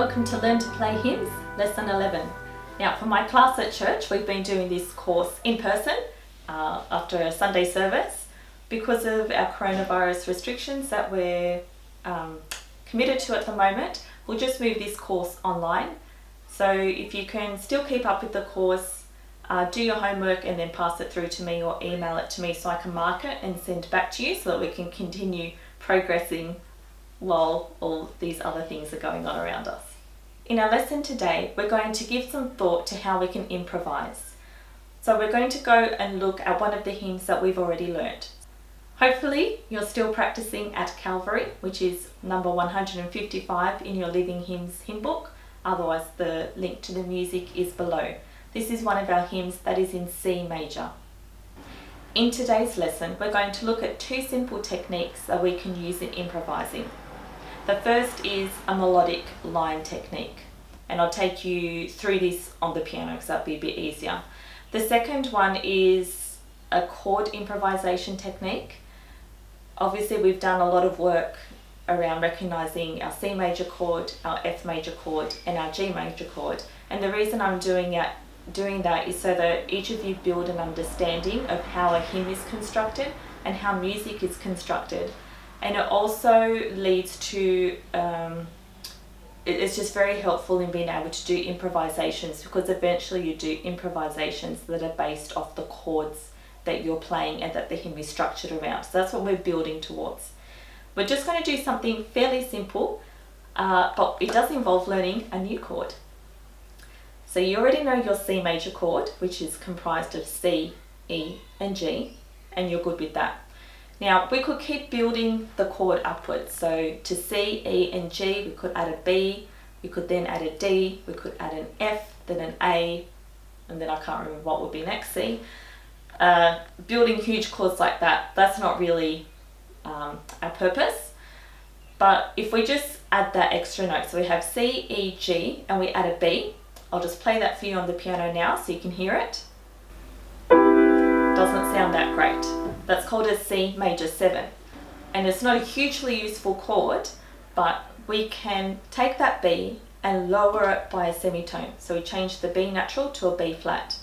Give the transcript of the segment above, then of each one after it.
welcome to Learn to Play Hymns, Lesson 11. Now for my class at church, we've been doing this course in person after a Sunday service. Because of our coronavirus restrictions that we're committed to at the moment, we'll just move this course online. So if you can still keep up with the course, do your homework and then pass it through to me or email it to me so I can mark it and send back to you so that we can continue progressing while all these other things are going on around us. In our lesson today, we're going to give some thought to how we can improvise. So we're going to go and look at one of the hymns that we've already learnt. Hopefully you're still practicing at Calvary, which is number 155 in your Living Hymns hymn book. Otherwise the link to the music is below. This is one of our hymns that is in C major. In today's lesson, we're going to look at two simple techniques that we can use in improvising. The first is a melodic line technique, and I'll take you through this on the piano because that'll be a bit easier. The second one is a chord improvisation technique. Obviously we've done a lot of work around recognizing our C major chord, our F major chord and our G major chord, and the reason I'm doing that is so that each of you build an understanding of how a hymn is constructed and how music is constructed. And it also leads to, it's just very helpful in being able to do improvisations, because eventually you do improvisations that are based off the chords that you're playing and that the hymn is structured around. So that's what we're building towards. We're just going to do something fairly simple, but it does involve learning a new chord. So you already know your C major chord, which is comprised of C, E and G, and you're good with that. Now we could keep building the chord upwards. So to C, E and G we could add a B, we could then add a D, we could add an F, then an A, and then I can't remember what would be next, C. Building huge chords like that, that's not really our purpose. But if we just add that extra note, so we have C, E, G and we add a B. I'll just play that for you on the piano now so you can hear it. Doesn't sound that great. That's called a C major 7. And it's not a hugely useful chord, but we can take that B and lower it by a semitone. So we change the B natural to a B flat.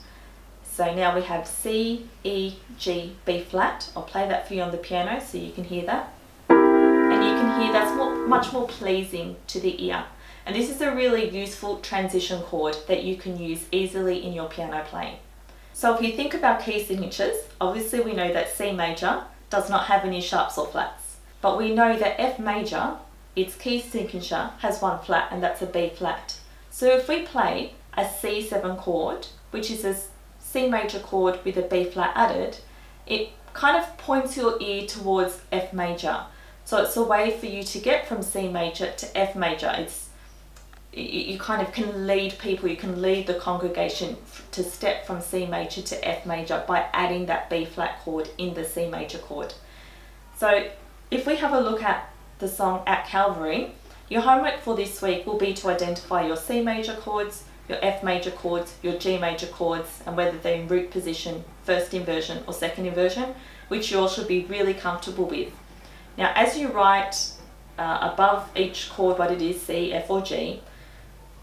So now we have C, E, G, B flat. I'll play that for you on the piano so you can hear that. And you can hear that's much more pleasing to the ear. And this is a really useful transition chord that you can use easily in your piano playing. So if you think about key signatures, obviously we know that C major does not have any sharps or flats. But we know that F major, its key signature, has one flat, and that's a B flat. So if we play a C7 chord, which is a C major chord with a B flat added, it kind of points your ear towards F major. So it's a way for you to get from C major to F major. You kind of can lead people, you can lead the congregation to step from C major to F major by adding that B flat chord in the C major chord. So if we have a look at the song At Calvary, your homework for this week will be to identify your C major chords, your F major chords, your G major chords, and whether they're in root position, first inversion or second inversion, which you all should be really comfortable with. Now as you write above each chord what it is, C, F or G,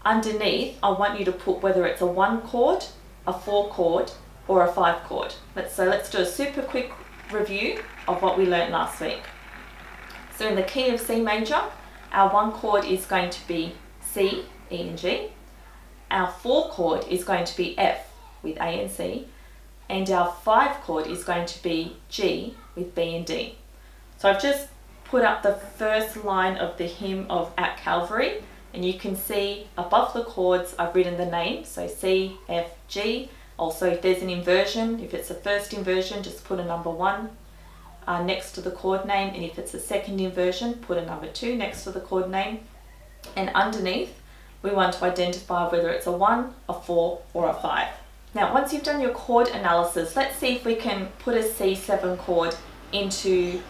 underneath I want you to put whether it's a 1 chord, a 4 chord or a 5 chord. So let's do a super quick review of what we learnt last week. So in the key of C major, our 1 chord is going to be C, E and G. Our 4 chord is going to be F with A and C, and our 5 chord is going to be G with B and D. So I've just put up the first line of the hymn of At Calvary, and you can see above the chords I've written the name, so C, F, G. Also if there's an inversion, if it's a first inversion, just put a number 1 next to the chord name, and if it's a second inversion, put a number 2 next to the chord name. And underneath we want to identify whether it's a 1, a 4 or a 5. Now once you've done your chord analysis, let's see if we can put a C7 chord into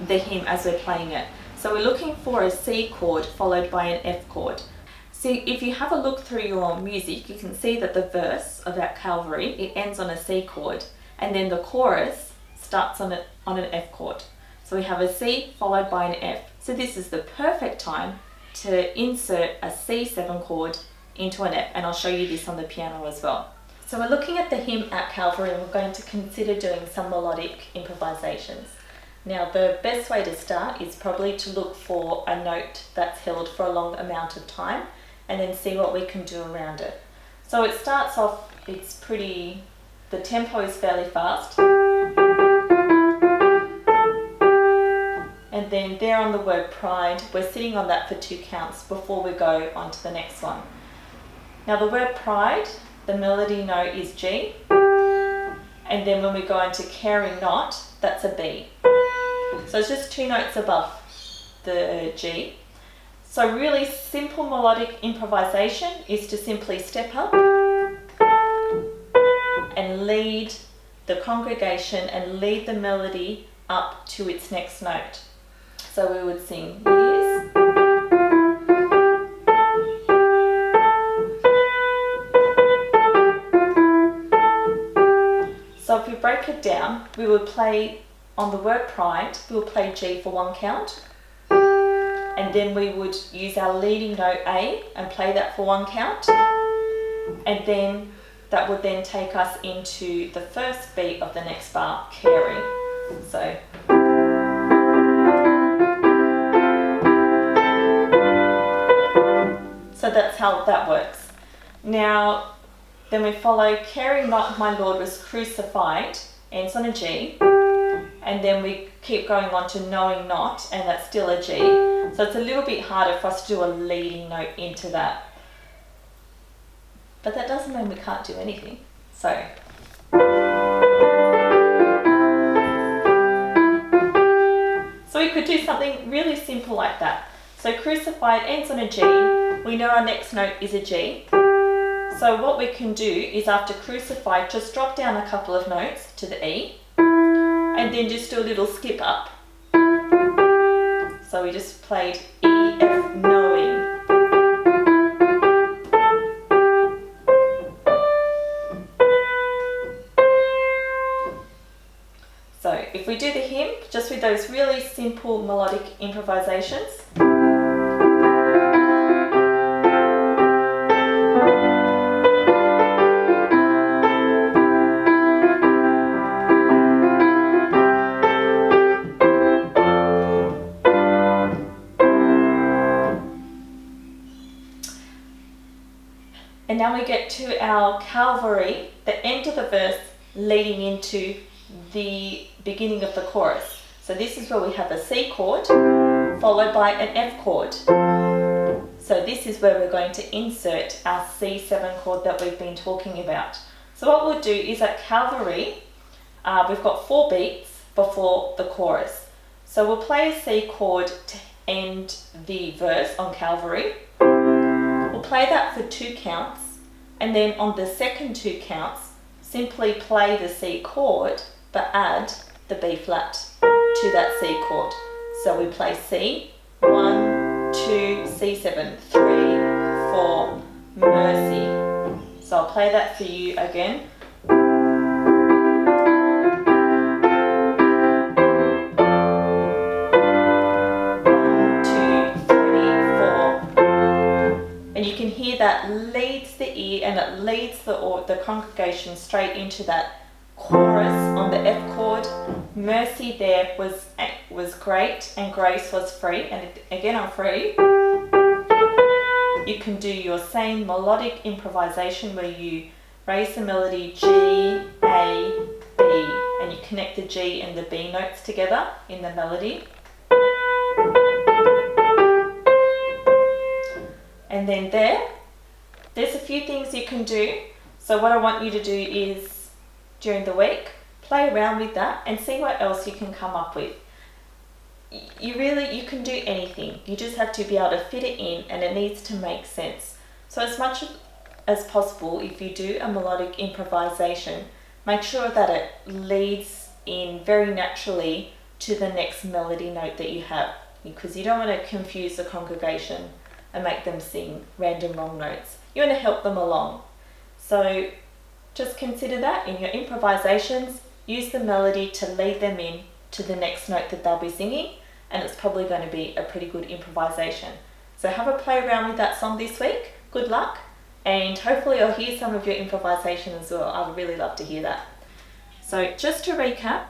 the hymn as we're playing it. So we're looking for a C chord followed by an F chord. So if you have a look through your music, you can see that the verse of At Calvary, it ends on a C chord, and then the chorus starts on an F chord. So we have a C followed by an F. So this is the perfect time to insert a C7 chord into an F, and I'll show you this on the piano as well. So we're looking at the hymn at Calvary, and we're going to consider doing some melodic improvisations. Now the best way to start is probably to look for a note that's held for a long amount of time and then see what we can do around it. So it starts off, the tempo is fairly fast. And then there on the word pride, we're sitting on that for 2 counts before we go on to the next one. Now the word pride, the melody note is G. And then when we go into caring not, that's a B. So it's just 2 notes above the G. So really simple melodic improvisation is to simply step up and lead the congregation and lead the melody up to its next note. So we would sing years. So if we break it down, we would play on the word pride, we will play G for 1 count. And then we would use our leading note A and play that for 1 count. And then that would then take us into the first beat of the next bar, caring. So that's how that works. Now, then we follow caring not my Lord was crucified, ends on a G. And then we keep going on to knowing not, and that's still a G. So it's a little bit harder for us to do a leading note into that. But that doesn't mean we can't do anything. So we could do something really simple like that. So crucified ends on a G. We know our next note is a G. So what we can do is after crucified, just drop down a couple of notes to the E. And then just do a little skip up. So we just played E, F, knowing. So if we do the hymn, just with those really simple melodic improvisations. And now we get to our Calvary, the end of the verse leading into the beginning of the chorus. So this is where we have a C chord followed by an F chord. So this is where we're going to insert our C7 chord that we've been talking about. So what we'll do is at Calvary, we've got 4 beats before the chorus. So we'll play a C chord to end the verse on Calvary. We'll play that for 2 counts, and then on the second 2 counts, simply play the C chord, but add the B flat to that C chord. So we play C, 1, 2, C7, 3, 4, mercy. So I'll play that for you again. And you can hear that leads the ear and it leads the congregation straight into that chorus on the F chord. Mercy there was great and grace was free. And again on free, you can do your same melodic improvisation where you raise the melody G, A, B, and you connect the G and the B notes together in the melody. And then there's a few things you can do. So what I want you to do is, during the week, play around with that and see what else you can come up with. You can do anything. You just have to be able to fit it in, and it needs to make sense. So as much as possible, if you do a melodic improvisation, make sure that it leads in very naturally to the next melody note that you have, because you don't want to confuse the congregation and make them sing random wrong notes. You want to help them along. So just consider that in your improvisations. Use the melody to lead them in to the next note that they'll be singing, and it's probably going to be a pretty good improvisation. So have a play around with that song this week. Good luck, and hopefully I'll hear some of your improvisation as well. I would really love to hear that. So just to recap,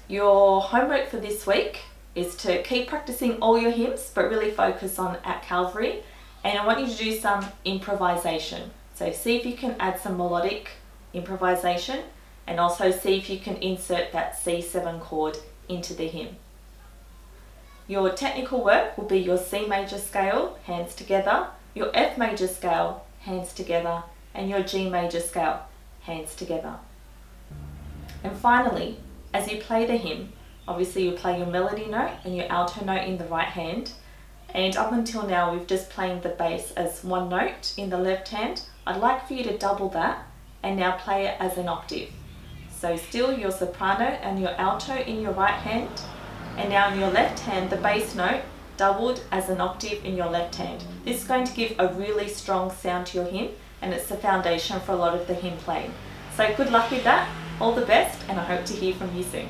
your homework for this week is to keep practicing all your hymns, but really focus on At Calvary. And I want you to do some improvisation. So see if you can add some melodic improvisation, and also see if you can insert that C7 chord into the hymn. Your technical work will be your C major scale, hands together, your F major scale, hands together, and your G major scale, hands together. And finally, as you play the hymn, obviously you play your melody note and your alto note in the right hand. And up until now, we've just played the bass as one note in the left hand. I'd like for you to double that and now play it as an octave. So still your soprano and your alto in your right hand, and now in your left hand, the bass note doubled as an octave in your left hand. This is going to give a really strong sound to your hymn, and it's the foundation for a lot of the hymn playing. So good luck with that, all the best, and I hope to hear from you soon.